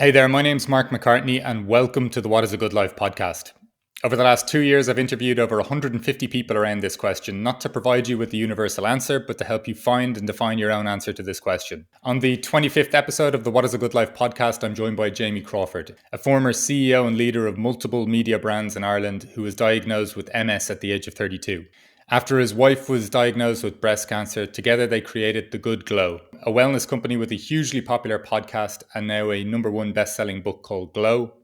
Hey there, my name's Mark McCartney and welcome to the What is a Good Life podcast. Over the last 2 years, I've interviewed over 150 people around this question, not to provide you with the universal answer, but to help you find and define your own answer to this question. On the 25th episode of the What is a Good Life podcast, I'm joined by Jamie Crawford, a former CEO and leader of multiple media brands in Ireland who was diagnosed with MS at the age of 32. After his wife was diagnosed with breast cancer, together they created The Good Glow, a wellness company with a hugely popular podcast and now a #1 best-selling book called Glow,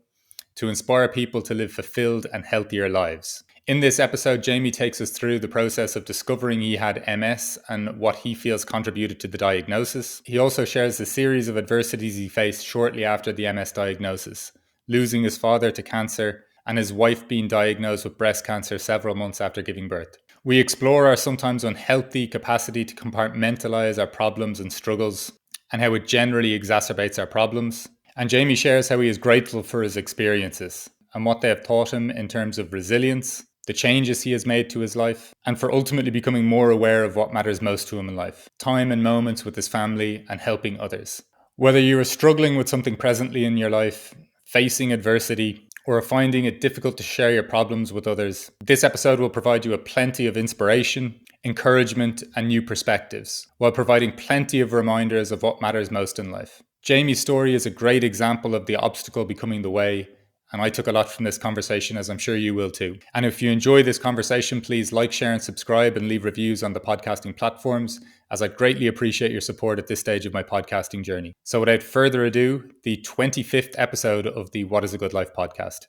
to inspire people to live fulfilled and healthier lives. In this episode, Jamie takes us through the process of discovering he had MS and what he feels contributed to the diagnosis. He also shares the series of adversities he faced shortly after the MS diagnosis, losing his father to cancer and his wife being diagnosed with breast cancer several months after giving birth. We explore our sometimes unhealthy capacity to compartmentalise our problems and struggles and how it generally exacerbates our problems. And Jamie shares how he is grateful for his experiences and what they have taught him in terms of resilience, the changes he has made to his life, and for ultimately becoming more aware of what matters most to him in life, time and moments with his family and helping others. Whether you are struggling with something presently in your life, facing adversity, or finding it difficult to share your problems with others, this episode will provide you with plenty of inspiration, encouragement, and new perspectives, while providing plenty of reminders of what matters most in life. Jamie's story is a great example of the obstacle becoming the way, and I took a lot from this conversation, as I'm sure you will too. And if you enjoy this conversation, please like, share, and subscribe and leave reviews on the podcasting platforms, as I greatly appreciate your support at this stage of my podcasting journey. So without further ado, the 25th episode of the What is a Good Life podcast.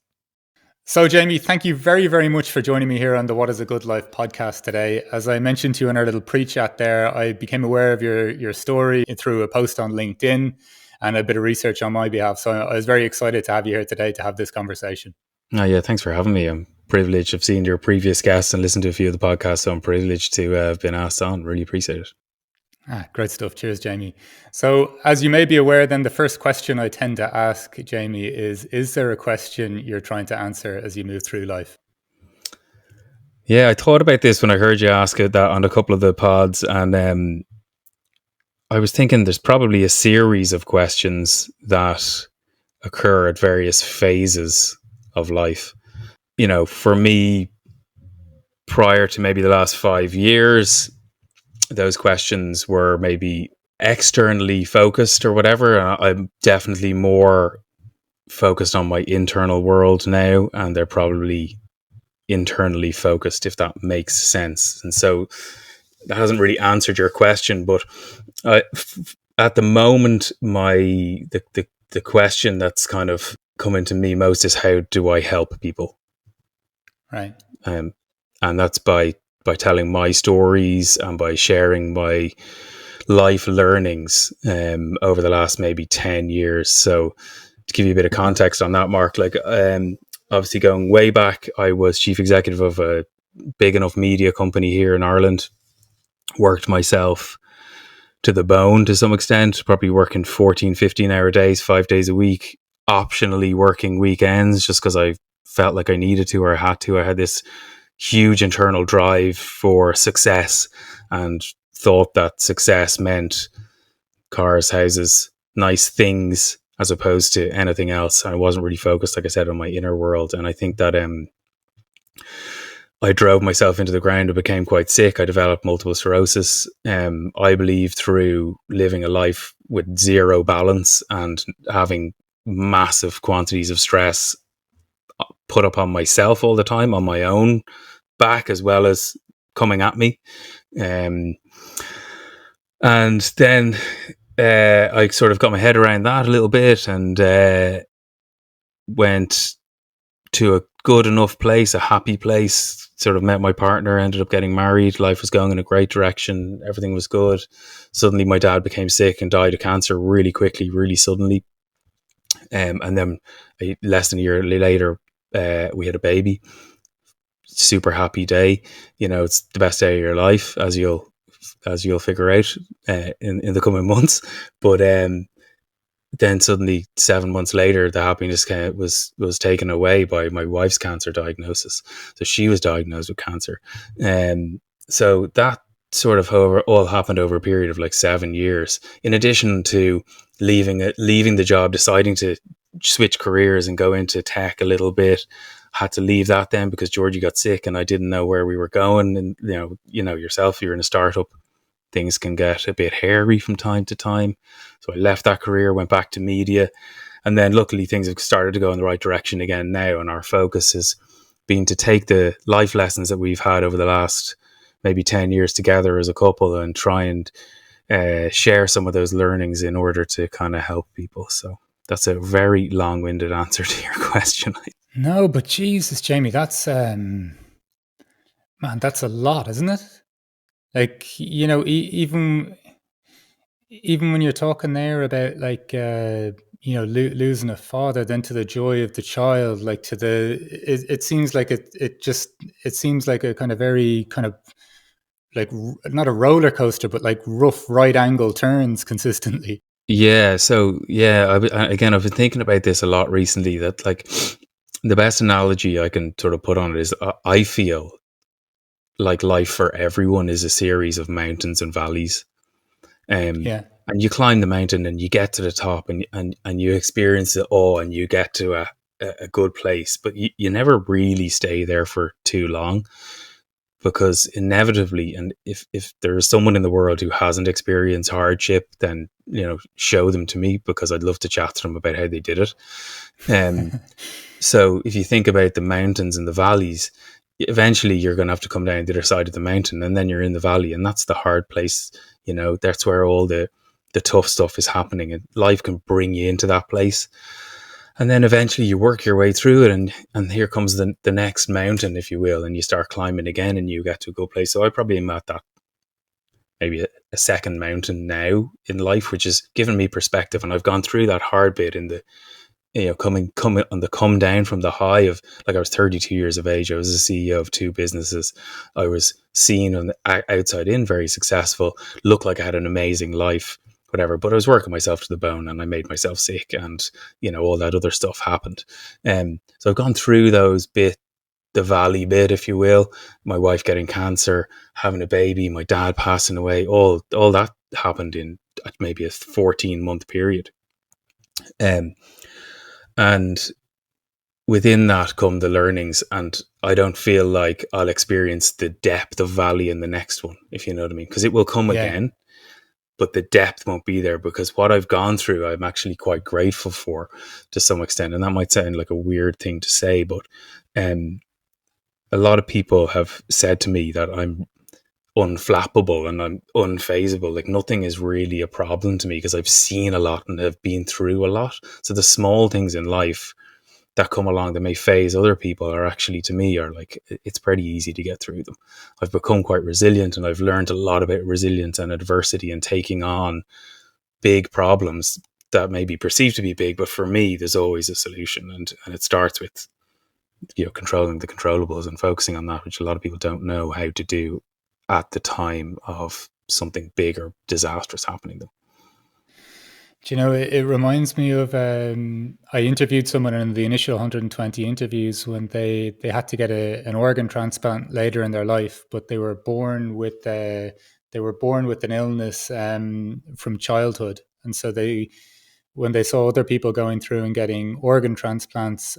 So, Jamie, thank you very, very much for joining me here on the What is a Good Life podcast today. As I mentioned to you in our little pre-chat there, I became aware of your story through a post on LinkedIn and a bit of research on my behalf. So I was very excited to have you here today to have this conversation. Oh, yeah, thanks for having me. I'm privileged. I've seen your previous guests and listened to a few of the podcasts, so I'm privileged to have been asked on. Really appreciate it. Great stuff. Cheers, Jamie. So as you may be aware, then the first question I tend to ask, Jamie, is there a question you're trying to answer as you move through life? Yeah, I thought about this when I heard you ask it that on a couple of the pods, and I was thinking there's probably a series of questions that occur at various phases of life. You know, for me, prior to maybe the last 5 years, those questions were maybe externally focused or whatever. I'm definitely more focused on my internal world now, and they're probably internally focused, if that makes sense. And so that hasn't really answered your question, but at the moment, the question that's kind of coming to me most is, how do I help people? Right. And that's by telling my stories and by sharing my life learnings over the last maybe 10 years. So to give you a bit of context on that, Mark, obviously going way back, I was chief executive of a big enough media company here in Ireland, worked myself to the bone to some extent, probably working 14, 15-hour days, 5 days a week, optionally working weekends just because I felt like I needed to or I had to. I had this huge internal drive for success and thought that success meant cars, houses, nice things, as opposed to anything else. I wasn't really focused, like I said, on my inner world. And I think that I drove myself into the ground. I became quite sick. I developed multiple sclerosis. I believe through living a life with zero balance and having massive quantities of stress put upon myself all the time, on my own back, as well as coming at me. And then I sort of got my head around that a little bit and went to a good enough place, a happy place, sort of met my partner, ended up getting married. Life was going in a great direction. Everything was good. Suddenly my dad became sick and died of cancer really quickly, really suddenly. And then less than a year later, we had a baby. Super happy day. You know, it's the best day of your life, as you'll figure out in the coming months. But then suddenly 7 months later, the happiness was taken away by my wife's cancer diagnosis. So she was diagnosed with cancer. So that sort of all happened over a period of like 7 years, in addition to leaving the job, deciding to switch careers and go into tech a little bit. Had to leave that then because Georgie got sick and I didn't know where we were going. And you know yourself, you're in a startup, things can get a bit hairy from time to time. So I left that career, went back to media, and then luckily things have started to go in the right direction again now. And our focus has been to take the life lessons that we've had over the last maybe 10 years together as a couple and try and share some of those learnings in order to kind of help people. So that's a very long-winded answer to your question. No, but Jesus, Jamie, that's man, that's a lot, isn't it? Like, even when you're talking there about like losing a father, then to the joy of the child, like to the it seems like it seems like a kind of very kind of like not a roller coaster, but like rough right angle turns consistently. Yeah. So yeah, again, I've been thinking about this a lot recently. That like the best analogy I can sort of put on it is I feel like life for everyone is a series of mountains and valleys. Yeah. And you climb the mountain and you get to the top and you experience the awe and you get to a good place, but you never really stay there for too long because inevitably, and if there is someone in the world who hasn't experienced hardship, then, show them to me because I'd love to chat to them about how they did it. So if you think about the mountains and the valleys, eventually you're going to have to come down the other side of the mountain and then you're in the valley, and that's the hard place. That's where all the tough stuff is happening, and life can bring you into that place. And then eventually you work your way through it, and here comes the next mountain, if you will, and you start climbing again and you get to a good place. So I probably am at that maybe a second mountain now in life, which has given me perspective. And I've gone through that hard bit in the coming on the come down from the high of, like, I was 32 years of age. I was a CEO of 2 businesses. I was seen on the outside in very successful, looked like I had an amazing life, whatever, but I was working myself to the bone and I made myself sick, and all that other stuff happened. So I've gone through those the valley bit, if you will. My wife getting cancer, having a baby, my dad passing away, all that happened in maybe a 14-month period. And within that come the learnings, and I don't feel like I'll experience the depth of valley in the next one, if you know what I mean, because it will come Yeah. again, but the depth won't be there, because what I've gone through I'm actually quite grateful for to some extent. And that might sound like a weird thing to say, but a lot of people have said to me that I'm unflappable and I'm unfazable. Like, nothing is really a problem to me because I've seen a lot and have been through a lot. So the small things in life that come along that may phase other people are actually, to me, are like, it's pretty easy to get through them. I've become quite resilient, and I've learned a lot about resilience and adversity and taking on big problems that may be perceived to be big, but for me there's always a solution, and it starts with controlling the controllables and focusing on that, which a lot of people don't know how to do at the time of something big or disastrous happening to them. Do you know, it reminds me of I interviewed someone in the initial 120 interviews when they had to get an organ transplant later in their life, but they were born with an illness from childhood, and so when they saw other people going through and getting organ transplants,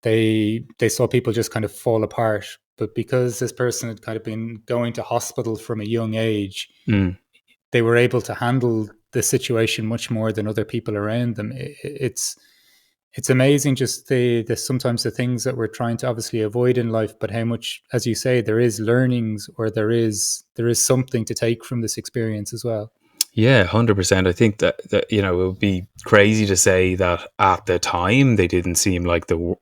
they saw people just kind of fall apart. But because this person had kind of been going to hospital from a young age, they were able to handle the situation much more than other people around them. It's amazing, just the sometimes the things that we're trying to obviously avoid in life, but how much, as you say, there is learnings, or there is something to take from this experience as well. Yeah, 100%. I think that it would be crazy to say that at the time they didn't seem like the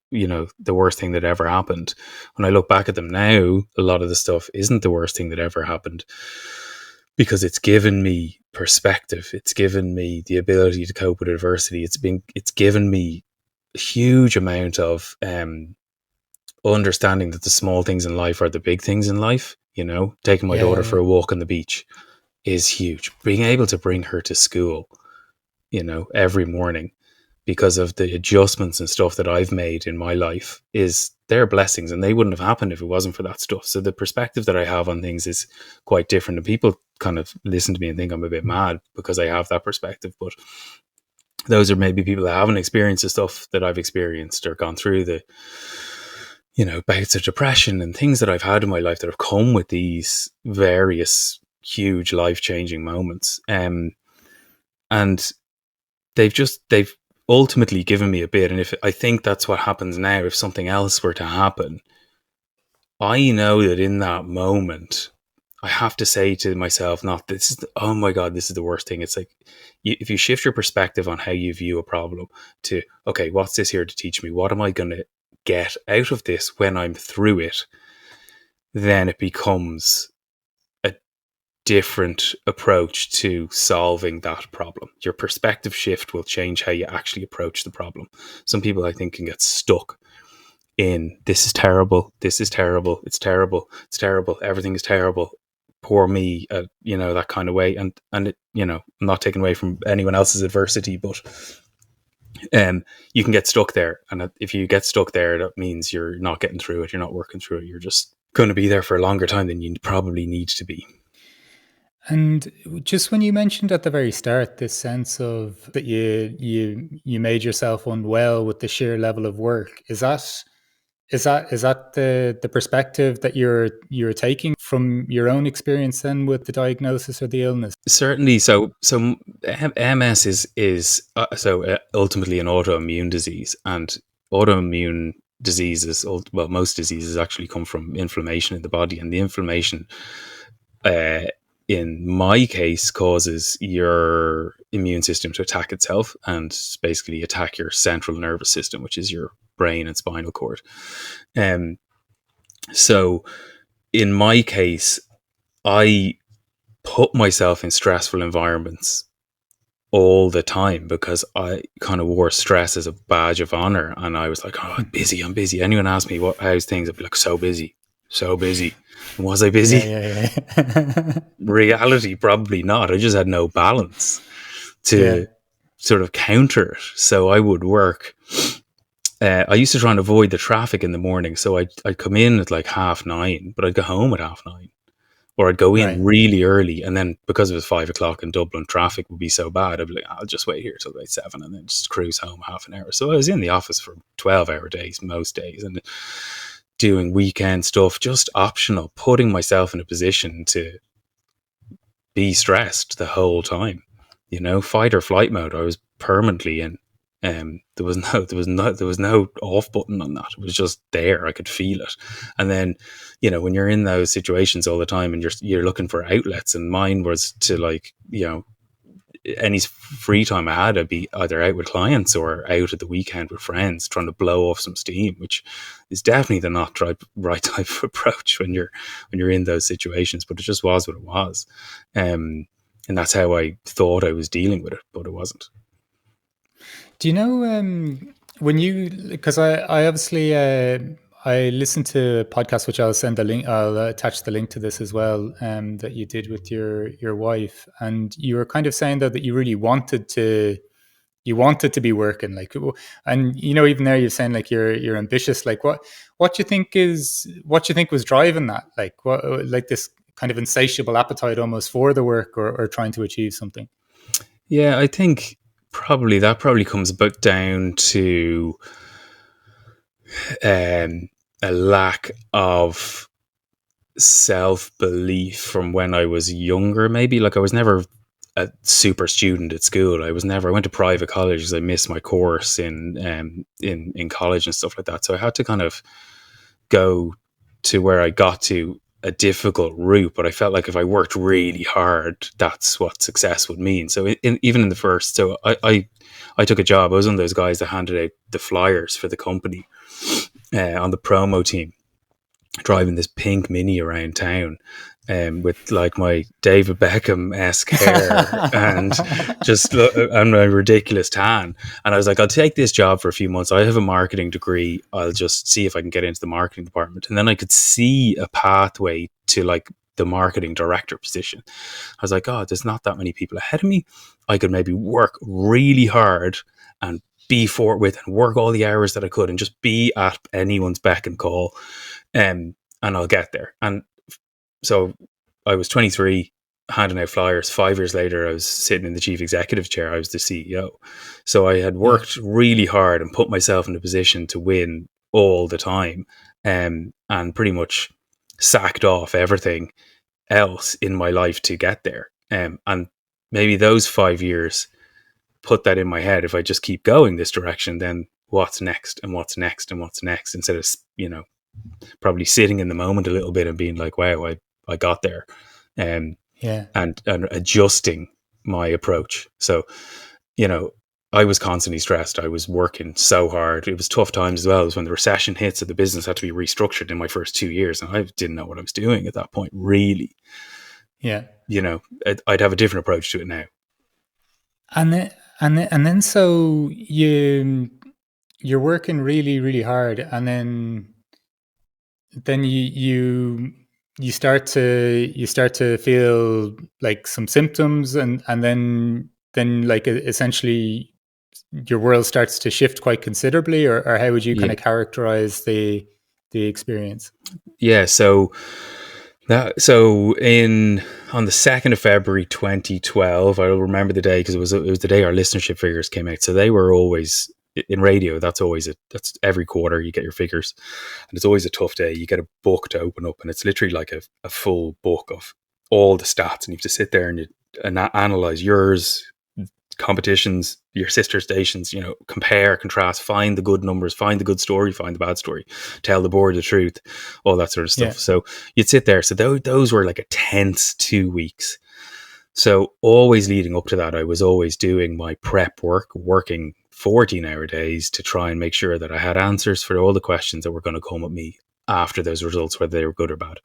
worst thing that ever happened. When I look back at them now, a lot of the stuff isn't the worst thing that ever happened, because it's given me perspective. It's given me the ability to cope with adversity. It's given me a huge amount of understanding that the small things in life are the big things in life. Taking my daughter for Yeah, a walk on the beach is huge. Being able to bring her to school, every morning, because of the adjustments and stuff that I've made in my life, is their blessings, and they wouldn't have happened if it wasn't for that stuff. So the perspective that I have on things is quite different, and people kind of listen to me and think I'm a bit mad because I have that perspective. But those are maybe people that haven't experienced the stuff that I've experienced or gone through the, bouts of depression and things that I've had in my life that have come with these various huge life changing moments. And they've ultimately given me a bit. And if I think that's what happens now, if something else were to happen, I know that in that moment, I have to say to myself, not this is, oh my God, this is the worst thing. It's like, if you shift your perspective on how you view a problem to, okay, what's this here to teach me? What am I going to get out of this when I'm through it? Then it becomes a different approach to solving that problem. Your perspective shift will change how you actually approach the problem. Some people, I think, can get stuck in this is terrible, this is terrible, it's terrible, it's terrible, everything is terrible, poor me, that kind of way. And it, I'm not taking away from anyone else's adversity, but you can get stuck there. And if you get stuck there, that means you're not getting through it, you're not working through it, you're just going to be there for a longer time than you probably need to be. And just when you mentioned at the very start this sense of that you made yourself unwell with the sheer level of work, is that the perspective that you're taking from your own experience then with the diagnosis or the illness? Certainly. So MS is ultimately an autoimmune disease, and autoimmune diseases, well, most diseases actually come from inflammation in the body, and the inflammation, in my case, causes your immune system to attack itself and basically attack your central nervous system, which is your brain and spinal cord. So in my case, I put myself in stressful environments all the time because I kind of wore stress as a badge of honor. And I was like, oh, I'm busy. Anyone asked me how's things, I'd be like, so busy. And was I busy? Yeah. Reality, probably not. I just had no balance to Yeah. sort of counter it. So I would work. I used to try and avoid the traffic in the morning. So I'd come in at like 9:30, but I'd go home at 9:30. Or I'd go in Right. really early, and then because it was 5 o'clock in Dublin, traffic would be so bad, I'd be like, I'll just wait here till about 7 and then just cruise home half an hour. So I was in the office for 12-hour days most days, and doing weekend stuff, just optional, putting myself in a position to be stressed the whole time. Fight or flight mode. I was permanently in. There was no off button on that. It was just there. I could feel it. And then, when you're in those situations all the time and you're looking for outlets, and mine was to any free time I had, I'd be either out with clients or out at the weekend with friends trying to blow off some steam, which is definitely the not right type of approach when you're in those situations. But it just was what it was. And that's how I thought I was dealing with it, but it wasn't. Do you know when you, because I obviously I listened to a podcast which I'll send the link, I'll attach the link to this as well, that you did with your wife, and you were kind of saying though that you really wanted to be working, like, and even there you're saying like you're ambitious, like what you think was driving that, like what, like this kind of insatiable appetite almost for the work, or trying to achieve something. Yeah, I think that probably comes back down to a lack of self-belief from when I was younger. Maybe like I was never a super student at school. I went to private college because I missed my course in college and stuff like that. So I had to kind of go to where I got to a difficult route, but I felt like if I worked really hard, that's what success would mean. So even in the first, so I took a job. I was one of those guys that handed out the flyers for the company on the promo team, driving this pink Mini around town, with like my David Beckham-esque hair and and a ridiculous tan. And I was like, I'll take this job for a few months. I have a marketing degree. I'll just see if I can get into the marketing department. And then I could see a pathway to like the marketing director position. I was like, oh, there's not that many people ahead of me. I could maybe work really hard and be forthwith and work all the hours that I could and just be at anyone's beck and call. And I'll get there. And so I was 23. handing out flyers. 5 years later, I was sitting in the chief executive chair. I was the CEO. So I had worked really hard and put myself in a position to win all the time, and pretty much sacked off everything else in my life to get there. And maybe those 5 years put that in my head. If I just keep going this direction, then what's next and what's next and what's next, instead of, probably sitting in the moment a little bit and being like, wow, I got there. Um, Yeah. and adjusting my approach. So, I was constantly stressed. I was working so hard. It was tough times as well. It was when the recession hit, so the business had to be restructured in my first 2 years, and I didn't know what I was doing at that point, really. Yeah. I'd have a different approach to it now. And then so you're working really, really hard, and then you start to feel like some symptoms, and then like essentially your world starts to shift quite considerably, or how would you kind Yeah. of characterize the experience? Yeah. So in on the 2nd of February 2012, I will remember the day because it was the day our listenership figures came out. So they were always in radio. That's every quarter you get your figures, and it's always a tough day. You get a book to open up, and it's literally like a full book of all the stats, and you have to sit there and analyze yours, competitions, your sister stations, compare, contrast, find the good numbers, find the good story, find the bad story, tell the board the truth, all that sort of stuff. Yeah. So you'd sit there. So those were like a tense 2 weeks. So always leading up to that, I was always doing my prep work, working 14-hour days to try and make sure that I had answers for all the questions that were going to come at me after those results, whether they were good or bad.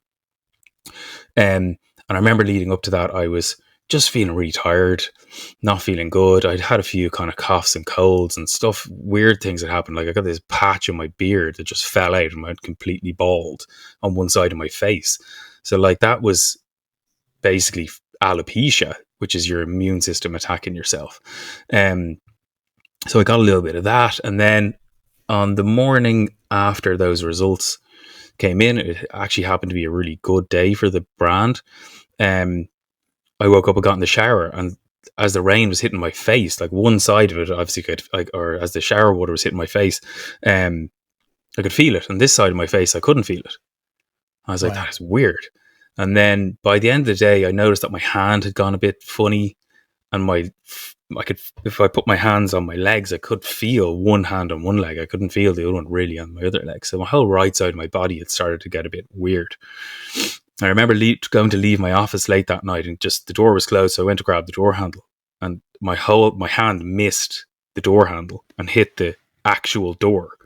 And I remember leading up to that, I was just feeling really tired, not feeling good. I'd had a few kind of coughs and colds and stuff, weird things that happened. Like I got this patch on my beard that just fell out and went completely bald on one side of my face. So like that was basically alopecia, which is your immune system attacking yourself. So I got a little bit of that. And then on the morning after those results came in, it actually happened to be a really good day for the brand. I woke up and got in the shower, and as the rain was hitting my face, like one side of it, obviously, or as the shower water was hitting my face, I could feel it, and this side of my face, I couldn't feel it. I was like, Wow. that is weird. And then by the end of the day, I noticed that my hand had gone a bit funny, and if I put my hands on my legs, I could feel one hand on one leg. I couldn't feel the other one really on my other leg. So my whole right side of my body had started to get a bit weird. I remember going to leave my office late that night, and just the door was closed, so I went to grab the door handle, and my hand missed the door handle and hit the actual door.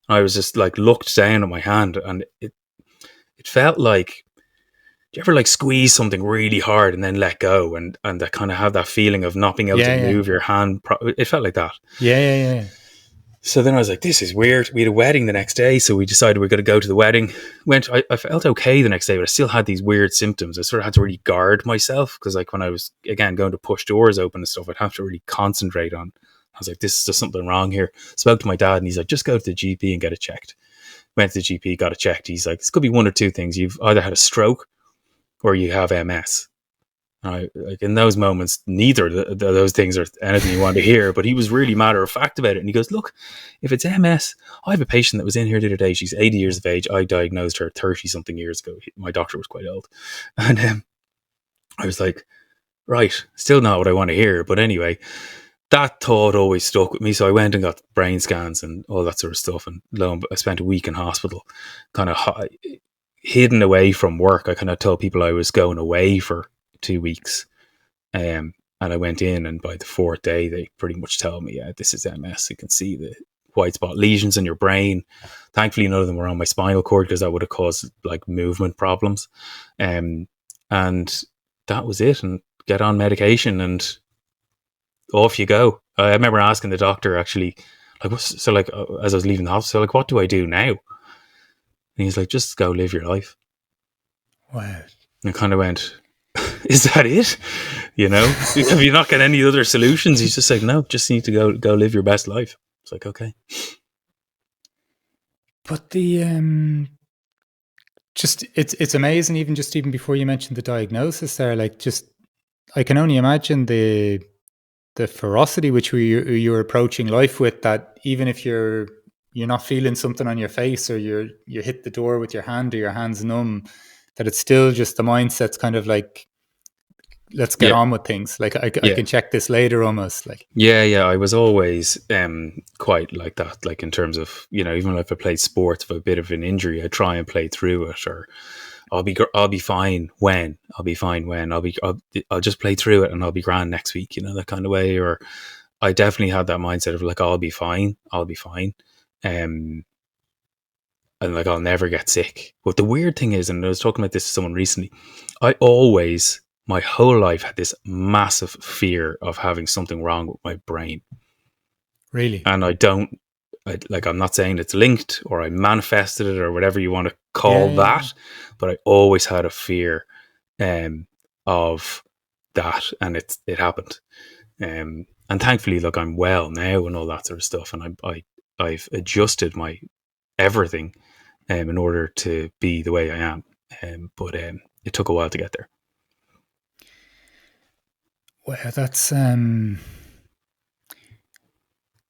I was just like looked down at my hand, and it felt like, do you ever like squeeze something really hard and then let go, and that kind of have that feeling of not being able to Yeah. move your hand? It felt like that. Yeah. So then I was like, this is weird. We had a wedding the next day, so we decided we are going to go to the wedding. I felt okay the next day, but I still had these weird symptoms. I sort of had to really guard myself, because like when I was, again, going to push doors open and stuff, I'd have to really concentrate on. I was like, there's something wrong here. Spoke to my dad, and he's like, just go to the GP and get it checked. Went to the GP, got it checked. He's like, this could be one or two things. You've either had a stroke or you have MS. Like in those moments, neither of those things are anything you want to hear, but he was really matter of fact about it. And he goes, look, if it's MS, I have a patient that was in here the other day. She's 80 years of age. I diagnosed her 30 something years ago. My doctor was quite old. And I was like, right, still not what I want to hear. But anyway, that thought always stuck with me. So I went and got brain scans and all that sort of stuff. And I spent a week in hospital, kind of hidden away from work. I kind of told people I was going away for 2 weeks. And I went in, and by the fourth day, they pretty much told me, yeah, this is MS. You can see the white spot lesions in your brain. Thankfully, none of them were on my spinal cord, because that would have caused like movement problems. And that was it. And get on medication, and off you go. I remember asking the doctor, actually, like, as I was leaving the hospital, like, what do I do now? And he's like, just go live your life. Wow. And I kind of went, is that it? Have you not got any other solutions? He's just like, no, just need to go live your best life. It's like, okay. But the Just it's amazing. Even before you mentioned the diagnosis, there, like, just I can only imagine the ferocity which you're approaching life with. That even if you're not feeling something on your face, or you hit the door with your hand, or your hand's numb, that it's still just the mindset's kind of like, let's get Yeah, on with things. Like, I yeah, can check this later, almost like. yeah. I was always quite like that. Like in terms of, even if I played sports, if I have a bit of an injury, I try and play through it, or I'll be fine when I'll just play through it and I'll be grand next week, that kind of way. Or I definitely had that mindset of like, I'll be fine, um, and like I'll never get sick. But the weird thing is, and I was talking about this to someone recently, I always, my whole life, had this massive fear of having something wrong with my brain, Really? and I'm not saying it's linked or I manifested it or whatever you want to Yeah, call yeah, yeah. that, but I always had a fear of that, and it happened. And thankfully, look, I'm well now and all that sort of stuff, and I've adjusted my everything in order to be the way I am. But it took a while to get there. Well, that's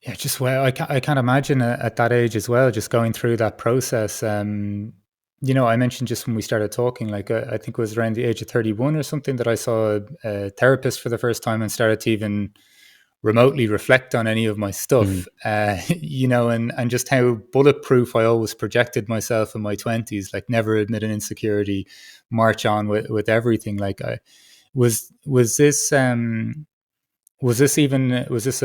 yeah, just, well, I can't imagine at that age as well, just going through that process. I mentioned just when we started talking, like, I think it was around the age of 31 or something, that I saw a therapist for the first time and started to even remotely reflect on any of my Mm. stuff. And just how bulletproof I always projected myself in my 20s, like never admit an insecurity, march on with everything. Like, I was this was this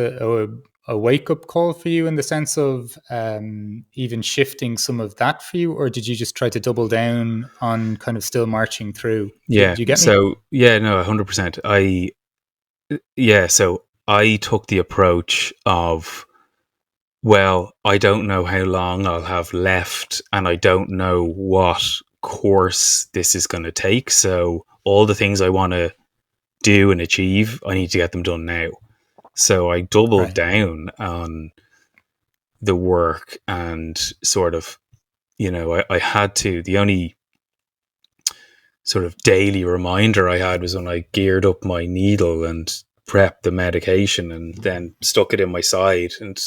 a wake up call for you, in the sense of even shifting some of that for you, or did you just try to double down on kind of still marching through? Yeah. Do you get me? So yeah, no, 100%. So I took the approach of, well, I don't know how long I'll have left, and I don't know what course this is going to take. So all the things I want to do and achieve, I need to get them done now. So I doubled Right. down on the work, and sort of, I had to. The only sort of daily reminder I had was when I geared up my needle and prepped the medication and then stuck it in my side, and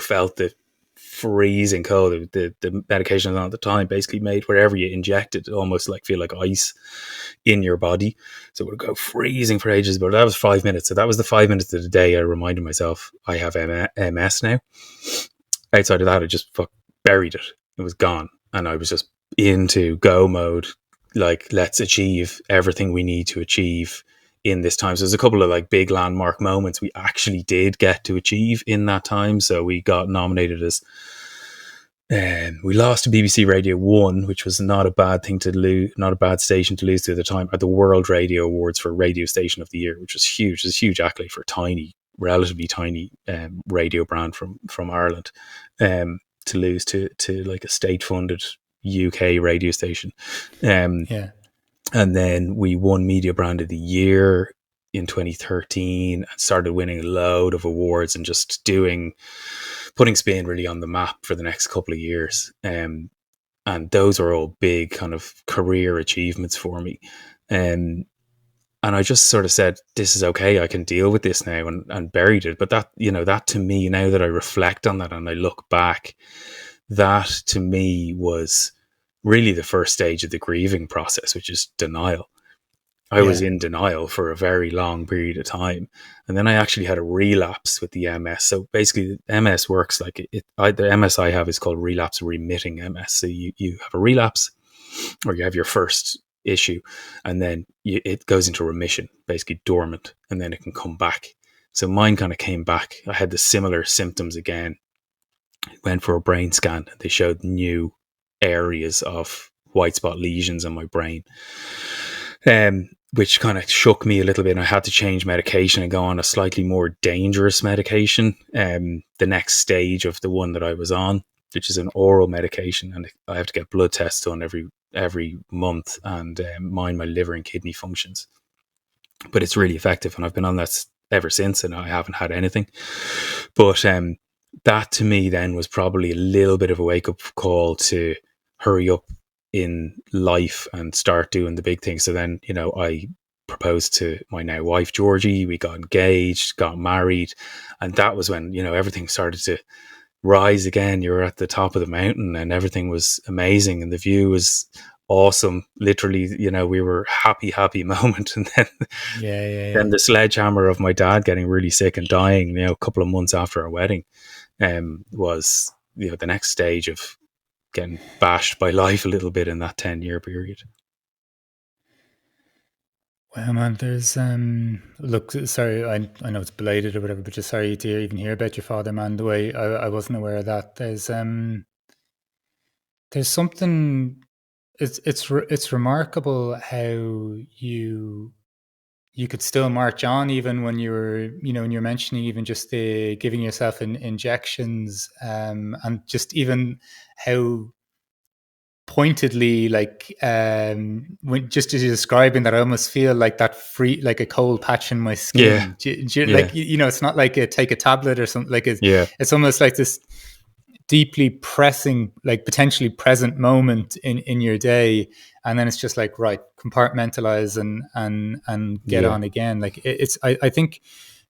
felt the freezing cold. The medication at the time basically made wherever you inject it almost like feel like ice in your body, so it would go freezing for ages. But that was 5 minutes, so that was the 5 minutes of the day I reminded myself I have MS now. Outside of that, I just buried it. It was gone, and I was just into go mode. Like, let's achieve everything we need to achieve in this time. So there's a couple of like big landmark moments we actually did get to achieve in that time. So we got nominated as, we lost to BBC Radio 1, which was not a bad thing to lose, not a bad station to lose to at the time, at the World Radio Awards for Radio Station of the Year, which was huge. It was a huge accolade for a tiny, relatively tiny radio brand from Ireland, to lose to like a state funded UK radio station. Yeah. And then we won Media Brand of the Year in 2013 and started winning a load of awards and just putting Spain really on the map for the next couple of years. And those are all big kind of career achievements for me. And I just sort of said, this is okay, I can deal with this now, and buried it. But that to me, now that I reflect on that and I look back, that to me was really the first stage of the grieving process, which is denial. I was Yeah. in denial for a very long period of time. And then I actually had a relapse with the MS. So basically, MS works like the MS I have is called relapse remitting MS. So you have a relapse, or you have your first issue, and then it goes into remission, basically dormant, and then it can come back. So mine kind of came back. I had the similar symptoms again. Went for a brain scan. They showed new areas of white spot lesions in my brain, which kind of shook me a little bit. And I had to change medication and go on a slightly more dangerous medication, the next stage of the one that I was on, which is an oral medication, and I have to get blood tests done every month, and mind my liver and kidney functions. But it's really effective, and I've been on that ever since, and I haven't had anything. But that to me then was probably a little bit of a wake up call to hurry up in life and start doing the big things. So then, I proposed to my now wife, Georgie. We got engaged, got married. And that was when, everything started to rise again. You were at the top of the mountain and everything was amazing. And the view was awesome. Literally, we were happy moment. And then the sledgehammer of my dad getting really sick and dying, a couple of months after our wedding, was, the next stage of getting bashed by life a little bit in that 10-year period. Well, man, there's look, sorry, I know it's belated or whatever, but just sorry to even hear about your father, man. The way I wasn't aware of that. There's something. It's remarkable how you could still march on even when you were, when you're mentioning even just the giving yourself injections, and just even how pointedly, like, when just as you're describing that, I almost feel like that free, like a cold patch in my skin. Like, it's not like take a tablet or something. Like it's almost like this deeply pressing, like potentially present moment in your day, and then it's just like, right, compartmentalize and get on again. Like I think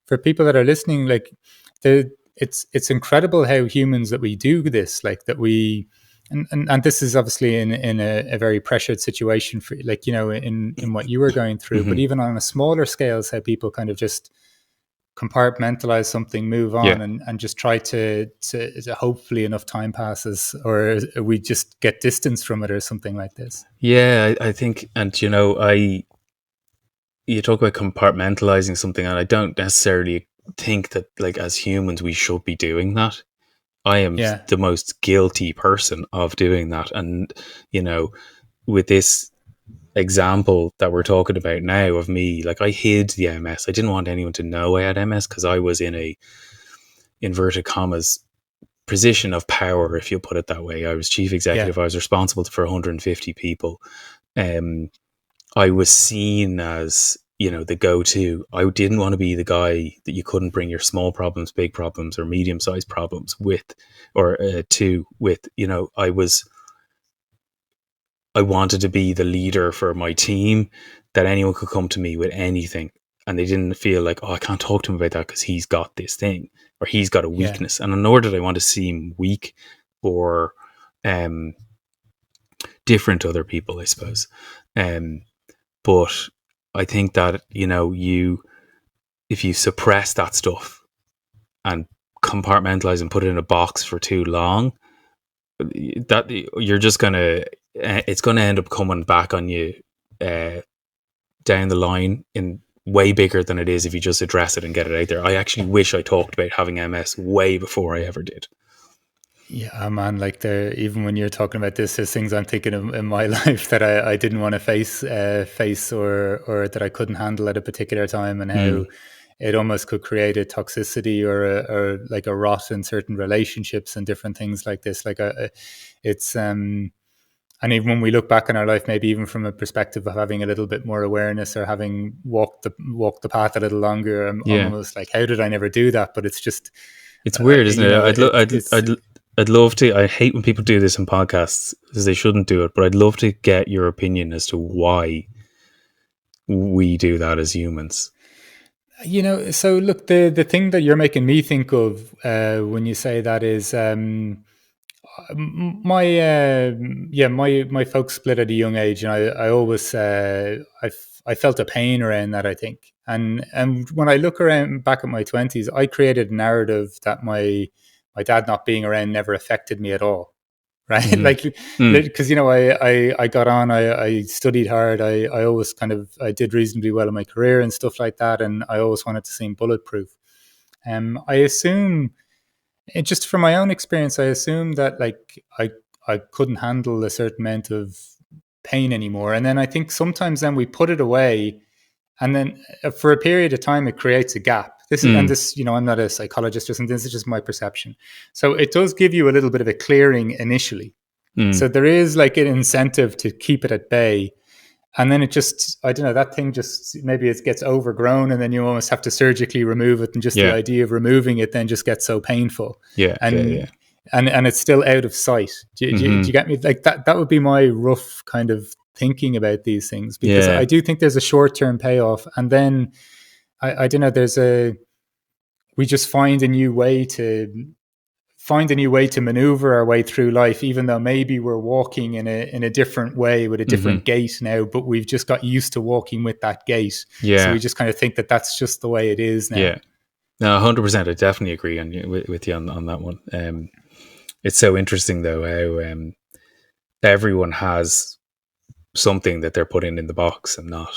for people that are listening, like it's incredible how humans that we do this, like that we. And this is obviously in a very pressured situation for, like, in what you were going through, but even on a smaller scales, how people kind of just compartmentalize something, move on, and just try to hopefully enough time passes or we just get distance from it or something like this. Yeah, I think, and you talk about compartmentalizing something, and I don't necessarily think that, like, as humans we should be doing that. I am the most guilty person of doing that. And, with this example that we're talking about now of me, like, I hid the MS. I didn't want anyone to know I had MS because I was in a, inverted commas, position of power, if you put it that way. I was chief executive. I was responsible for 150 people. I was seen as, the go-to. I didn't want to be the guy that you couldn't bring your small problems, big problems, or medium-sized problems with, or with. I wanted to be the leader for my team, that anyone could come to me with anything, and they didn't feel like, oh, I can't talk to him about that because he's got this thing or he's got a weakness. And nor did I want to seem weak or different to other people, I suppose. But I think that, if you suppress that stuff and compartmentalize and put it in a box for too long, that you're just it's going to end up coming back on you down the line in way bigger than it is if you just address it and get it out there. I actually wish I talked about having MS way before I ever did. Yeah, man, like even when you're talking about this, there's things I'm thinking of in my life that I didn't want to face or that I couldn't handle at a particular time, and how it almost could create a toxicity or like a rot in certain relationships and different things like this. Like it's and even when we look back in our life, maybe even from a perspective of having a little bit more awareness or having walked the path a little longer, I'm almost like, how did I never do that? But it's just, it's weird, isn't it? I'd love to. I hate when people do this in podcasts because they shouldn't do it, but I'd love to get your opinion as to why we do that as humans. So look, the thing that you're making me think of when you say that is my folks split at a young age, and I always I felt a pain around that, I think. And when I look around back at my 20s, I created a narrative that my dad not being around never affected me at all. Right. Like, because, I got on, I studied hard. I always I did reasonably well in my career and stuff like that. And I always wanted to seem bulletproof. I assume, just from my own experience, I assume that, like, I couldn't handle a certain amount of pain anymore. And then I think sometimes then we put it away, and then for a period of time, it creates a gap. This is, and this, I'm not a psychologist, and this is just my perception. So it does give you a little bit of a clearing initially. So there is like an incentive to keep it at bay. And then it just, I don't know, that thing just, maybe it gets overgrown, and then you almost have to surgically remove it. And just the idea of removing it then just gets so painful. and it's still out of sight. Do you get me? Like that would be my rough kind of thinking about these things, because Yeah. I do think there's a short-term payoff, and then I don't know, we just find a new way to maneuver our way through life, even though maybe we're walking in a different way with a different gait now, but we've just got used to walking with that gait. So we Yeah. just kind of think that that's just the way it is now. Yeah. No, 100%. I definitely agree with you on that one. It's so interesting though how everyone has something that they're putting in the box and not,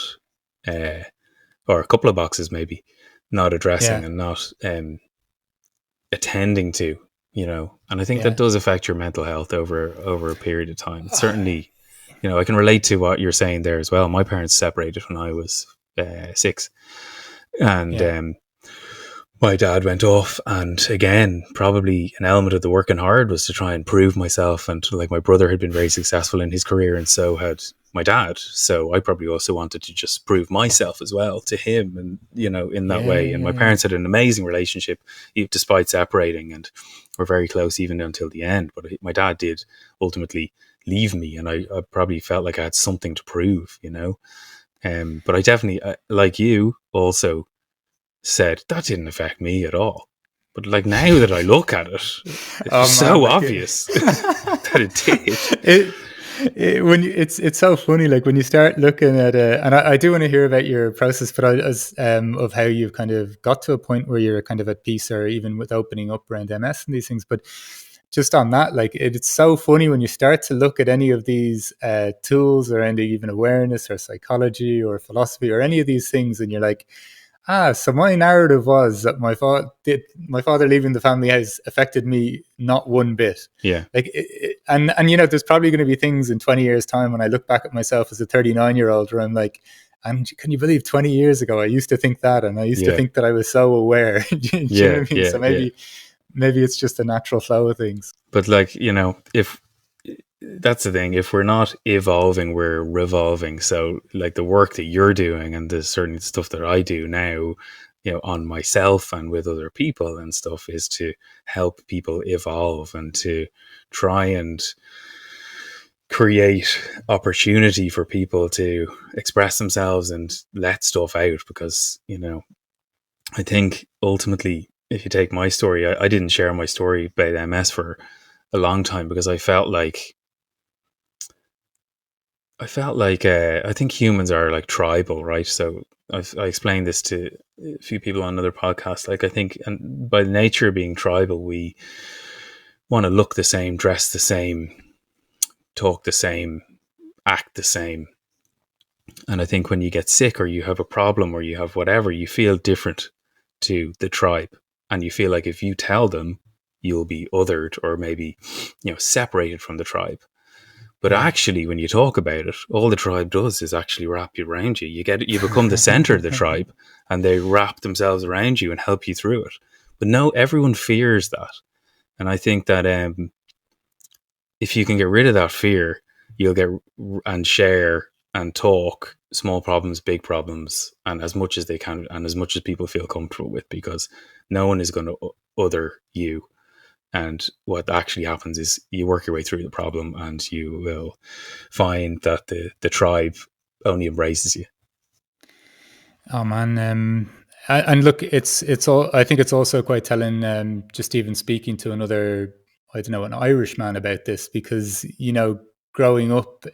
or a couple of boxes maybe, not addressing Yeah. and not attending to, and I think that Yeah. does affect your mental health over a period of time. It's certainly, I can relate to what you're saying there as well. My parents separated when I was 6, and Yeah. my dad went off, and again, probably an element of the working hard was to try and prove myself. And like, my brother had been very successful in his career, and so had my dad. So I probably also wanted to just prove myself as well to him, and in that way. And my Yeah. parents had an amazing relationship, despite separating, and were very close even until the end. But my dad did ultimately leave me, and I probably felt like I had something to prove, But I definitely, like you, also said that didn't affect me at all. But like, now that I look at it, it's Oh man, so like obvious that it did. It's so funny, like when you start looking at it, and I do want to hear about your process, but of how you've kind of got to a point where you're kind of at peace, or even with opening up around MS and these things. But just on that, like it's so funny when you start to look at any of these tools around even awareness or psychology or philosophy or any of these things, and you're like, so my narrative was that my father leaving the family house affected me not one bit. Yeah. Like, and there's probably going to be things in 20 years time when I look back at myself as a 39-year-old where I'm like, and can you believe 20 years ago I used to think that, and I used to Yeah. think that I was so aware. Do you know Yeah. what I mean? Yeah. So Yeah. maybe it's just a natural flow of things. But like, if that's the thing, if we're not evolving, we're revolving. So like, the work that you're doing and the certain stuff that I do now, on myself and with other people and stuff, is to help people evolve and to try and create opportunity for people to express themselves and let stuff out. Because, I think ultimately, if you take my story, I didn't share my story about MS for a long time because I felt like I think humans are like tribal, right? So I explained this to a few people on another podcast. Like, I think, and by the nature of being tribal, we want to look the same, dress the same, talk the same, act the same. And I think when you get sick or you have a problem or you have whatever, you feel different to the tribe. And you feel like if you tell them, you'll be othered or maybe, separated from the tribe. But actually, when you talk about it, all the tribe does is actually wrap you around you. You become the center of the tribe, and they wrap themselves around you and help you through it. But no, everyone fears that. And I think that if you can get rid of that fear, you'll get and share and talk small problems, big problems, and as much as they can, and as much as people feel comfortable with, because no one is going to other you. And what actually happens is you work your way through the problem, and you will find that the tribe only embraces you. Oh man, and look, it's all. I think it's also quite telling. Just even speaking to another, I don't know, an Irishman about this, because growing up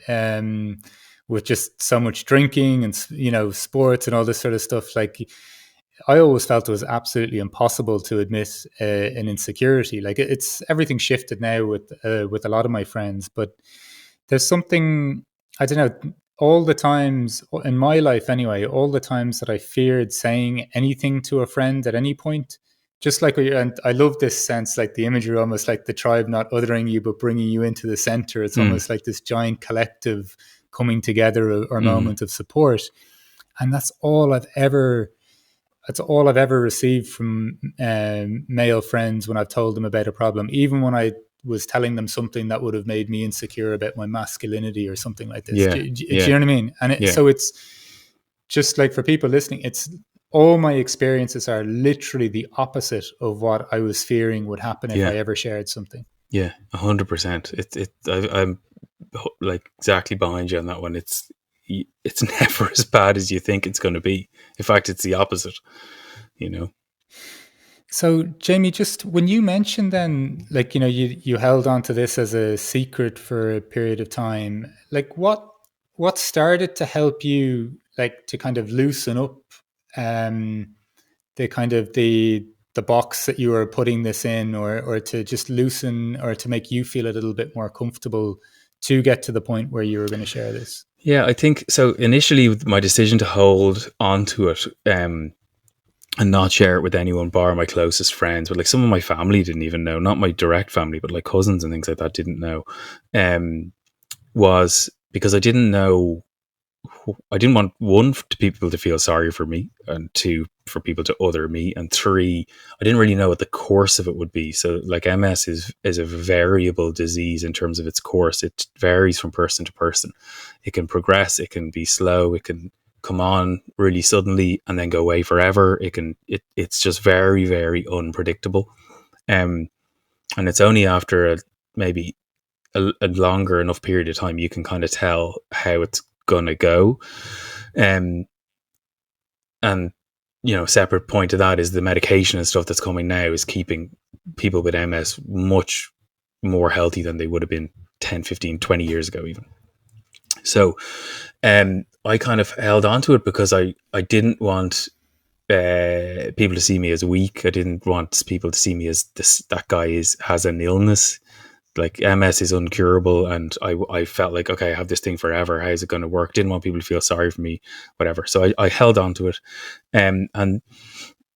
with just so much drinking and sports and all this sort of stuff, like I always felt it was absolutely impossible to admit an insecurity. Like it's everything shifted now with a lot of my friends, but there's something, I don't know, all the times in my life anyway, all the times that I feared saying anything to a friend at any point, just like, and I love this sense, like the imagery, almost like the tribe not othering you, but bringing you into the center. It's almost like this giant collective coming together, or moment of support. And that's all I've ever received from male friends when I've told them about a problem, even when I was telling them something that would have made me insecure about my masculinity or something like this. Yeah, Do you yeah, know what I mean? And yeah, so it's just like, for people listening, it's all my experiences are literally the opposite of what I was fearing would happen if yeah. I ever shared something. Yeah, 100%. I'm like exactly behind you on that one. It's never as bad as you think it's going to be. In fact, it's the opposite. You know. So, Jamie, just when you mentioned then, like, you held on to this as a secret for a period of time, like what started to help you, like, to kind of loosen up um the kind of the box that you were putting this in, or to just loosen, or to make you feel a little bit more comfortable to get to the point where you were going to share this? Yeah, I think so. Initially, with my decision to hold onto it, and not share it with anyone bar my closest friends, but like some of my family didn't even know, not my direct family, but like cousins and things like that didn't know, um, was because I didn't want, one, to people to feel sorry for me, and two, for people to other me, and three, I didn't really know what the course of it would be. So like MS is a variable disease in terms of its course. It varies from person to person. It can progress, it can be slow, it can come on really suddenly and then go away forever. It's just very, very unpredictable. Um and it's only after maybe a longer enough period of time you can kind of tell how it's gonna go. Um, and separate point to that is the medication and stuff that's coming now is keeping people with MS much more healthy than they would have been 10, 15, 20 years ago even. So I kind of held on to it because I didn't want people to see me as weak. I didn't want people to see me as that guy has an illness. Like MS is uncurable, and I felt like, okay, I have this thing forever. How's it going to work? Didn't want people to feel sorry for me, whatever. So I held on to it, and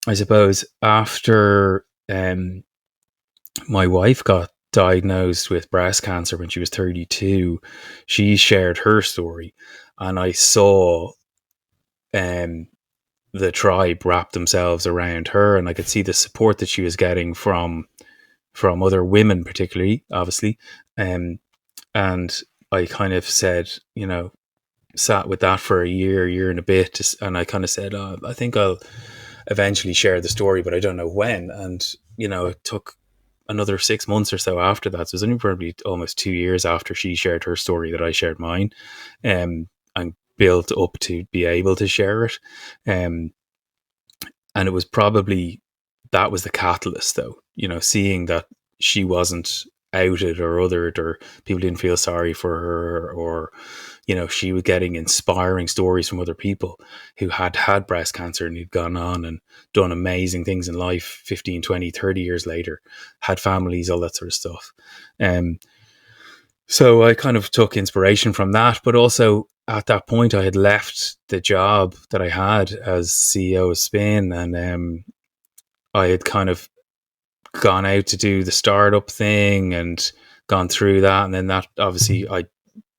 I suppose after my wife got diagnosed with breast cancer when she was 32, she shared her story, and I saw um, the tribe wrap themselves around her, and I could see the support that she was getting from other women, particularly, obviously. Um, and I kind of said, sat with that for a year and a bit, and I kind of said, oh, I think I'll eventually share the story, but I don't know when. And it took another 6 months or so after that. So it was only probably almost 2 years after she shared her story that I shared mine, and built up to be able to share it. Um, and it was probably, that was the catalyst, though, seeing that she wasn't outed or othered, or people didn't feel sorry for her, or she was getting inspiring stories from other people who had had breast cancer and who'd gone on and done amazing things in life 15, 20, 30 years later, had families, all that sort of stuff. So I kind of took inspiration from that, but also at that point I had left the job that I had as CEO of Spin, and I had kind of gone out to do the startup thing and gone through that. And then that, obviously, I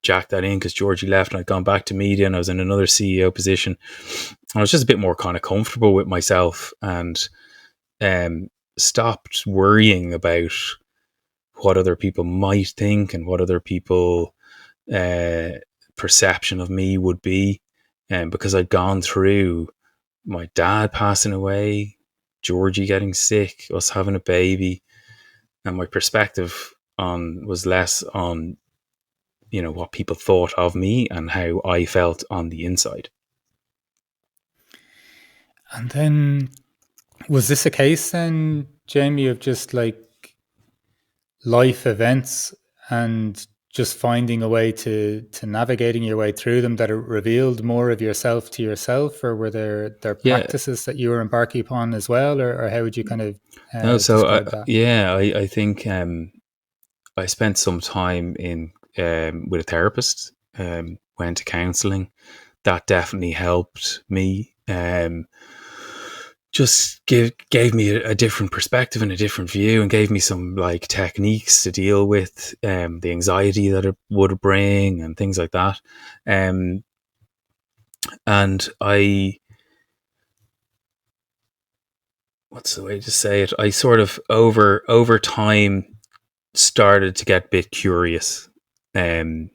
jacked that in because Georgie left, and I'd gone back to media, and I was in another CEO position. I was just a bit more kind of comfortable with myself, and stopped worrying about what other people might think and what other people uh, perception of me would be. Because I'd gone through my dad passing away, Georgie getting sick, us having a baby, and my perspective on was less on what people thought of me and how I felt on the inside. And then, was this a case then, Jamie, of just like life events and just finding a way to navigating your way through them, that it revealed more of yourself to yourself? Or were there Yeah, practices that you were embarking upon as well, or how would you kind of no. So describe that? yeah, I think I spent some time in with a therapist. Went to counselling. That definitely helped me. Just gave me a different perspective and a different view, and gave me some like techniques to deal with the anxiety that it would bring and things like that. Um, and I, what's the way to say it? I sort of over time started to get a bit curious um,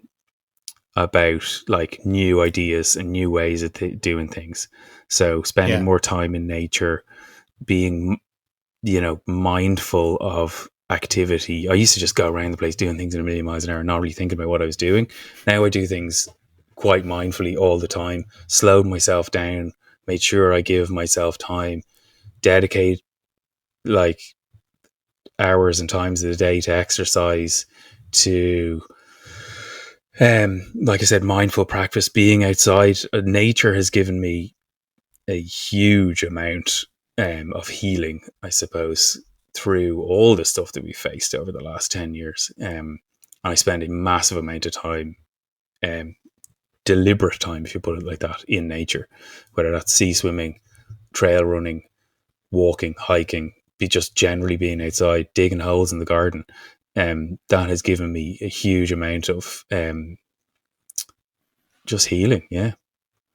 about like new ideas and new ways of doing things. So spending Yeah. more time in nature, being mindful of activity. I used to just go around the place doing things in a million miles an hour, not really thinking about what I was doing. Now I do things quite mindfully all the time, slowed myself down, made sure I give myself time, dedicate like hours and times of the day to exercise, to like I said, mindful practice, being outside. Nature has given me a huge amount of healing, I suppose, through all the stuff that we faced over the last 10 years. And I spend a massive amount of time, deliberate time, if you put it like that, in nature, whether that's sea swimming, trail running, walking, hiking, be just generally being outside, digging holes in the garden. That has given me a huge amount of just healing. Yeah.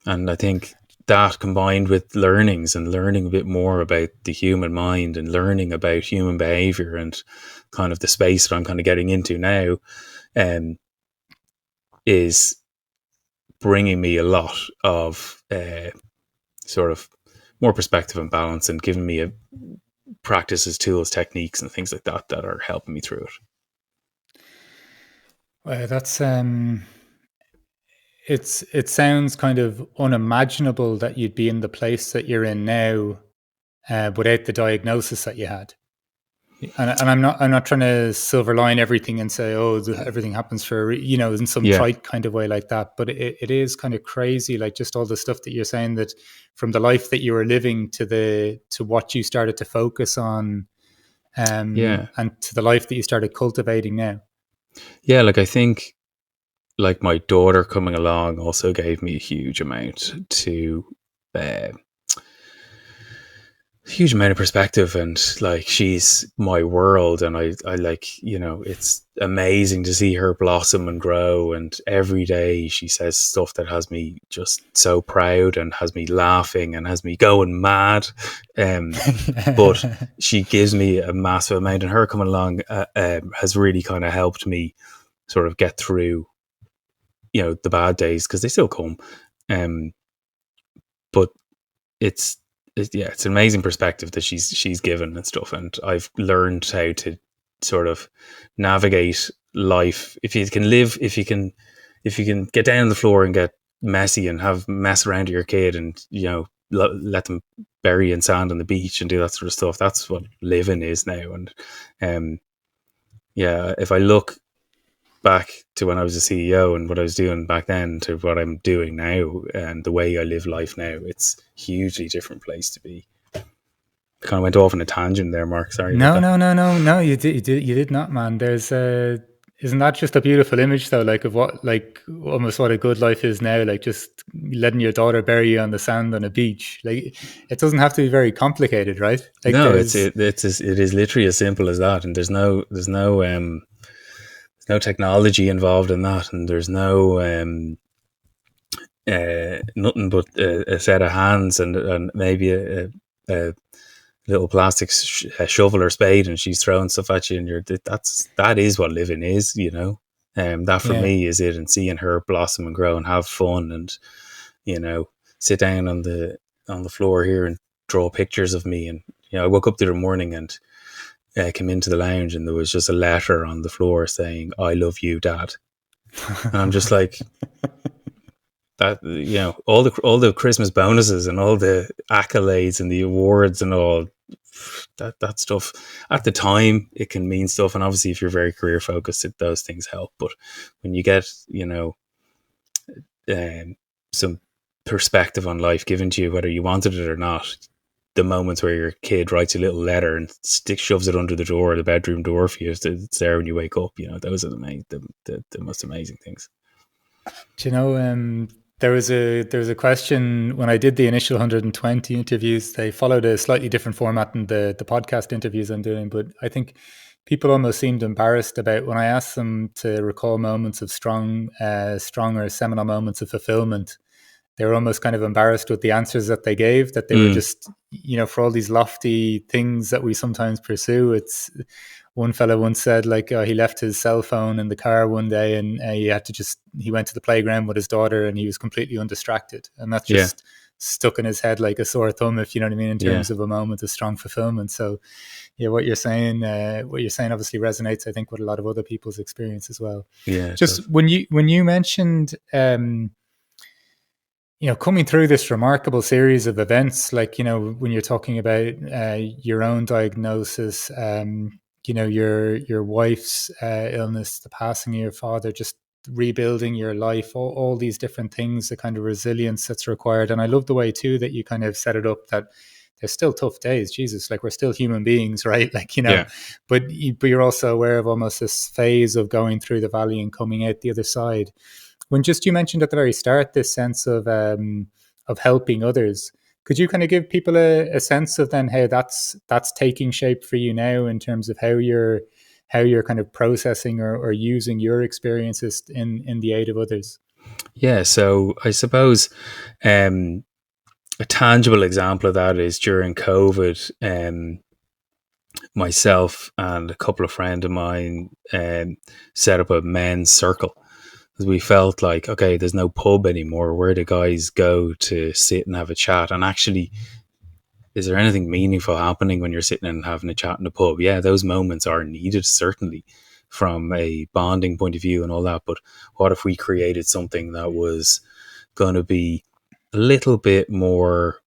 And I think that combined with learnings and learning a bit more about the human mind and learning about human behavior and kind of the space that I'm kind of getting into now, is bringing me a lot of sort of more perspective and balance, and giving me practices, tools, techniques, and things like that that are helping me through it. Well, that's it sounds kind of unimaginable that you'd be in the place that you're in now without the diagnosis that you had. And I'm not trying to silver line everything and say, oh, everything happens for in some Yeah. trite kind of way like that. But it is kind of crazy, like just all the stuff that you're saying, that from the life that you were living to what you started to focus on, Yeah. and to the life that you started cultivating now. Yeah. Like I think like my daughter coming along also gave me a huge amount to uh, huge amount of perspective, and like she's my world, and I like, it's amazing to see her blossom and grow, and every day she says stuff that has me just so proud and has me laughing and has me going mad, but she gives me a massive amount, and her coming along has really kind of helped me sort of get through the bad days, because they still come, but it's it's an amazing perspective that she's given and stuff, and I've learned how to sort of navigate life. If you can live, if you can get down on the floor and get messy and have mess around to your kid, and let them bury in sand on the beach and do that sort of stuff, that's what living is now. And if I look back to when I was a CEO and what I was doing back then to what I'm doing now and the way I live life now, it's a hugely different place to be. I kind of went off on a tangent there, Mark. Sorry about No, that. no, no, no, no. You did not, man. Isn't that just a beautiful image though? Like of what, like almost what a good life is now. Like just letting your daughter bury you on the sand on a beach. Like it doesn't have to be very complicated, right? Like No, there's it is literally as simple as that, and there's no technology involved in that, and there's no nothing but a set of hands and maybe a little plastic shovel or spade, and she's throwing stuff at you, and that is what living is, that for yeah. me is it, and seeing her blossom and grow and have fun, and sit down on the floor here and draw pictures of me. And I woke up the other morning and came into the lounge, and there was just a letter on the floor saying, "I love you, Dad." And I'm just like, that, all the Christmas bonuses and all the accolades and the awards and all that stuff, at the time it can mean stuff, and obviously if you're very career focused, those things help. But when you get some perspective on life given to you, whether you wanted it or not, the moments where your kid writes a little letter and shoves it under the door, the bedroom door for you, it's there when you wake up, those are the most amazing things. Do you know, there was a question when I did the initial 120 interviews. They followed a slightly different format than the podcast interviews I'm doing, but I think people almost seemed embarrassed about when I asked them to recall moments of strong or seminal moments of fulfillment. They were almost kind of embarrassed with the answers that they gave, that they were just, for all these lofty things that we sometimes pursue. It's one fella once said, like, he left his cell phone in the car one day, and he went to the playground with his daughter, and he was completely undistracted. And that's Yeah. just stuck in his head like a sore thumb, if you know what I mean, in Yeah. terms of a moment of strong fulfillment. So yeah, what you're saying obviously resonates, I think, with a lot of other people's experience as well. Yeah, it Just does. when you mentioned coming through this remarkable series of events, like, when you're talking about your own diagnosis, your wife's illness, the passing of your father, just rebuilding your life, all these different things, the kind of resilience that's required. And I love the way too that you kind of set it up that there's still tough days. Jesus, like, we're still human beings, right? Like, Yeah. but you're also aware of almost this phase of going through the valley and coming out the other side. When just you mentioned at the very start this sense of helping others, could you kind of give people a sense of then how that's taking shape for you now in terms of how you're kind of processing or using your experiences in the aid of others? Yeah. So I suppose a tangible example of that is during COVID. Myself and a couple of friends of mine set up a men's circle. We felt like, okay, there's no pub anymore. Where do guys go to sit and have a chat? And actually, is there anything meaningful happening when you're sitting and having a chat in a pub? Yeah, those moments are needed, certainly, from a bonding point of view and all that. But what if we created something that was going to be a little bit more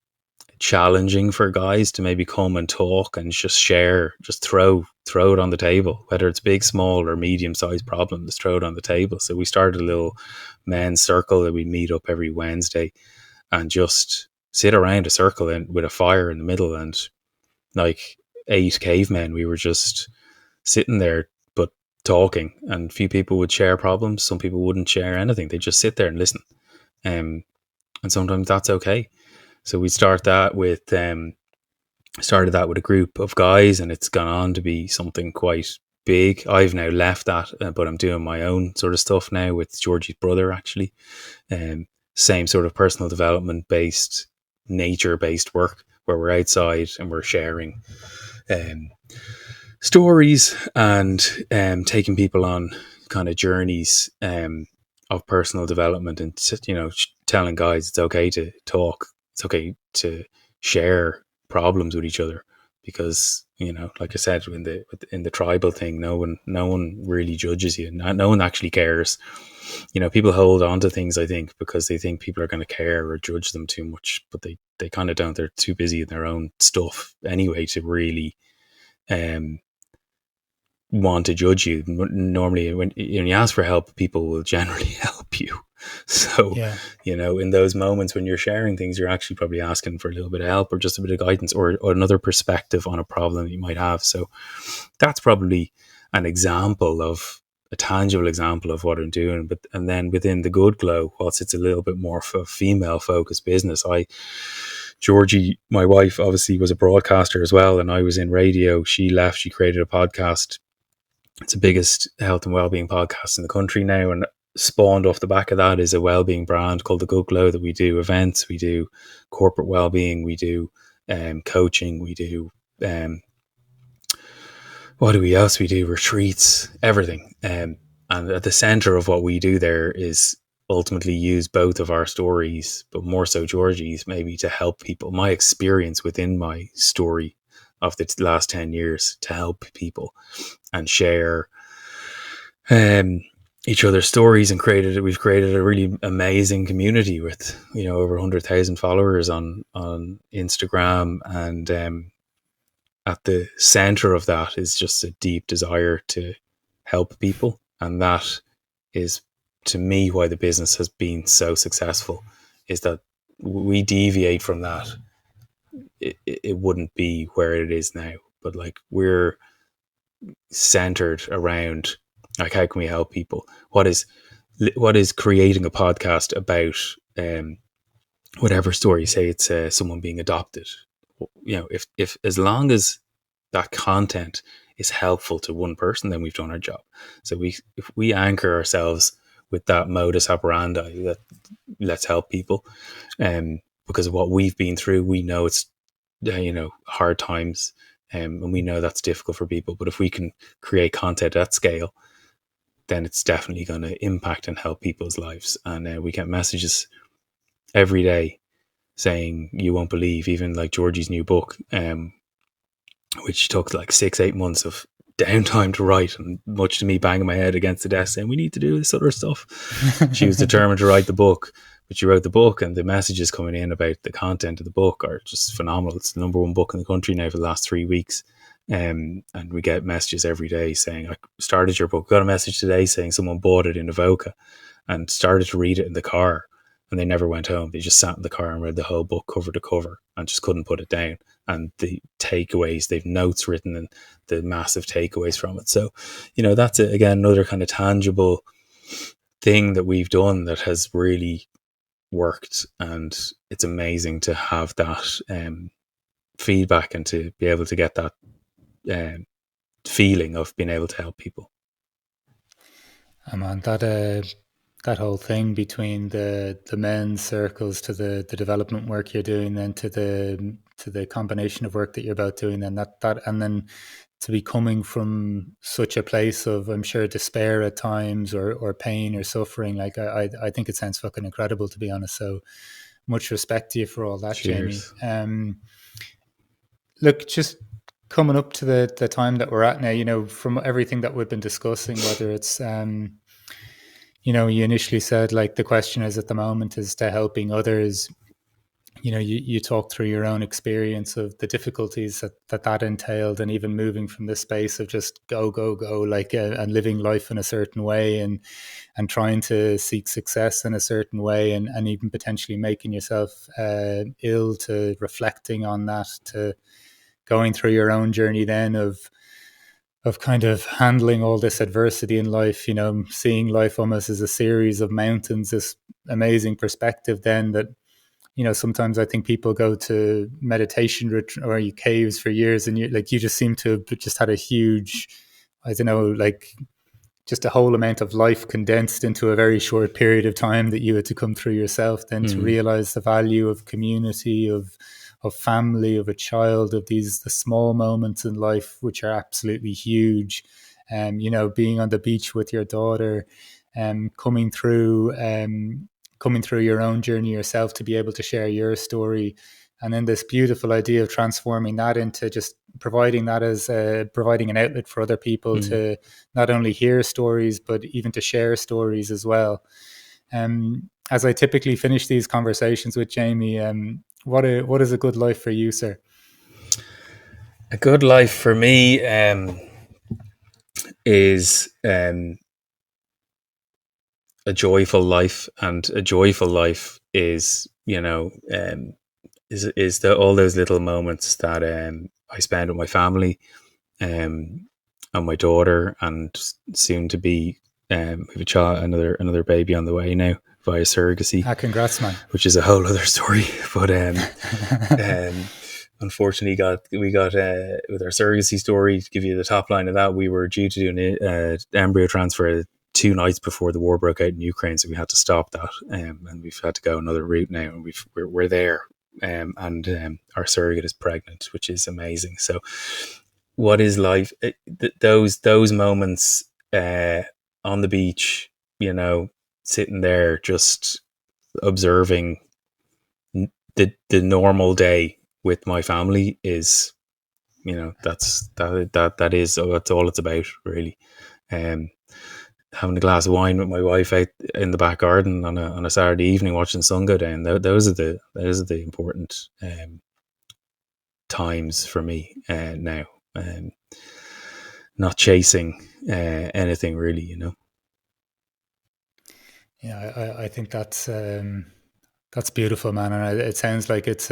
challenging for guys to maybe come and talk and just share, just throw it on the table, whether it's big, small, or medium-sized problems, throw it on the table. So we started a little men's circle that we meet up every Wednesday and just sit around a circle and with a fire in the middle, and like 8 cavemen, we were just sitting there but talking, and a few people would share problems, some people wouldn't share anything, they just sit there and listen. And sometimes that's okay. So we started that with a group of guys, and it's gone on to be something quite big. I've now left that, but I'm doing my own sort of stuff now with Georgie's brother, actually. Same sort of personal development based, nature based work where we're outside and we're sharing um, stories and taking people on kind of journeys of personal development, and telling guys it's okay to talk, it's okay to share problems with each other, because like I said, in the tribal thing, no one really judges you, no one actually cares. People hold on to things, I think, because they think people are going to care or judge them too much, but they kind of don't. They're too busy in their own stuff anyway to really um want to judge you. Normally, when you ask for help, people will generally help you. So, Yeah. in those moments when you're sharing things, you're actually probably asking for a little bit of help or just a bit of guidance, or another perspective on a problem that you might have. So that's probably a tangible example of what I'm doing. And then within the Good Glow, whilst it's a little bit more of a female focused business, Georgie, my wife, obviously was a broadcaster as well, and I was in radio. She left, she created a podcast. It's the biggest health and wellbeing podcast in the country now, and spawned off the back of that is a wellbeing brand called the Good Glow, that we do events, we do corporate wellbeing, we do coaching, we do what do we else we do, retreats, everything. And at the center of what we do there is ultimately use both of our stories, but more so Georgie's, maybe, to help people. My experience within my story of the last 10 years, to help people and share each other's stories, and we've created a really amazing community with over 100,000 followers on Instagram, and at the center of that is just a deep desire to help people, and that is, to me, why the business has been so successful. Is that we deviate from that, it wouldn't be where it is now. But like, we're centered around, like, how can we help people? What is creating a podcast about whatever story? Say it's someone being adopted. If as long as that content is helpful to one person, then we've done our job. So if we anchor ourselves with that modus operandi, that let's help people, because of what we've been through, we know it's hard times, and we know that's difficult for people. But if we can create content at scale, then it's definitely going to impact and help people's lives. And we get messages every day saying, you won't believe, even like Georgie's new book, which took like 6-8 months of downtime to write, and much to me banging my head against the desk saying, we need to do this other stuff. She was determined to write the book, but she wrote the book, and the messages coming in about the content of the book are just phenomenal. It's the #1 book in the country now for the last 3 weeks. And we get messages every day saying, I started your book. Got a message today saying someone bought it in Avoca and started to read it in the car, and they never went home. They just sat in the car and read the whole book cover to cover and just couldn't put it down. And the takeaways, they've notes written and the massive takeaways from it. So, that's again another kind of tangible thing that we've done that has really worked, and it's amazing to have that feedback and to be able to get that feeling of being able to help people. Man, that whole thing between the men's circles to the development work you're doing, then to the combination of work that you're about doing, and that and then to be coming from such a place of, I'm sure, despair at times, or pain or suffering. Like I think it sounds fucking incredible, to be honest. So much respect to you for all that. Cheers. Jamie. Look, just coming up to the time that we're at now, from everything that we've been discussing, whether it's you initially said, like, the question is at the moment is to helping others. You talk through your own experience of the difficulties that entailed, and even moving from this space of just go, like, and living life in a certain way, and trying to seek success in a certain way, and even potentially making yourself ill, to reflecting on that, to going through your own journey then of kind of handling all this adversity in life, seeing life almost as a series of mountains, this amazing perspective then that, sometimes I think people go to meditation or caves for years, and you just seem to have just had a huge, I don't know, like, just a whole amount of life condensed into a very short period of time that you had to come through yourself then to realize the value of community, of family, of a child, of the small moments in life, which are absolutely huge. Being on the beach with your daughter, coming through your own journey yourself to be able to share your story. And then this beautiful idea of transforming that into just providing that as providing an outlet for other people to not only hear stories, but even to share stories as well. As I typically finish these conversations with Jamie, what is a good life for you, sir? A good life for me is a joyful life, and a joyful life is all those little moments that I spend with my family, and my daughter, and soon to be we have a child, another baby on the way now via surrogacy. Congrats, man! Which is a whole other story, but unfortunately, we got with our surrogacy story. To give you the top line of that, we were due to do an embryo transfer 2 nights before the war broke out in Ukraine, so we had to stop that, and we've had to go another route now, and we're there, and our surrogate is pregnant, which is amazing. So, what is life? Those moments on the beach, sitting there just observing the normal day with my family is, that's all it's about, really. Having a glass of wine with my wife out in the back garden on a Saturday evening, watching the sun go down. Those are the important times for me now. Not chasing anything, really, Yeah, I think that's beautiful, man. And it sounds like it's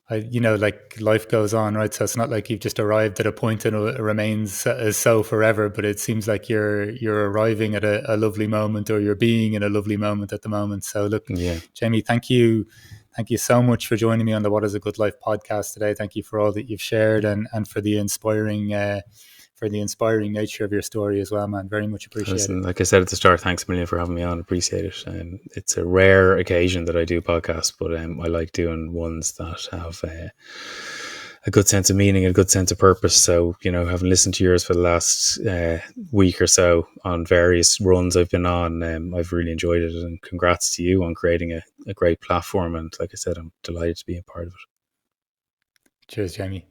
like life goes on, right? So it's not like you've just arrived at a point and it remains as so forever, but it seems like you're arriving at a lovely moment, or you're being in a lovely moment at the moment. So look, yeah. Jamie, thank you so much for joining me on the What is a Good Life podcast today. Thank you for all that you've shared, and for the inspiring nature of your story as well, man. Very much appreciated. Like I said at the start, thanks a million for having me on. Appreciate it. It's a rare occasion that I do podcasts, but I like doing ones that have a good sense of meaning and a good sense of purpose. So, having listened to yours for the last week or so on various runs I've been on, I've really enjoyed it. And congrats to you on creating a great platform. And like I said, I'm delighted to be a part of it. Cheers, Jamie.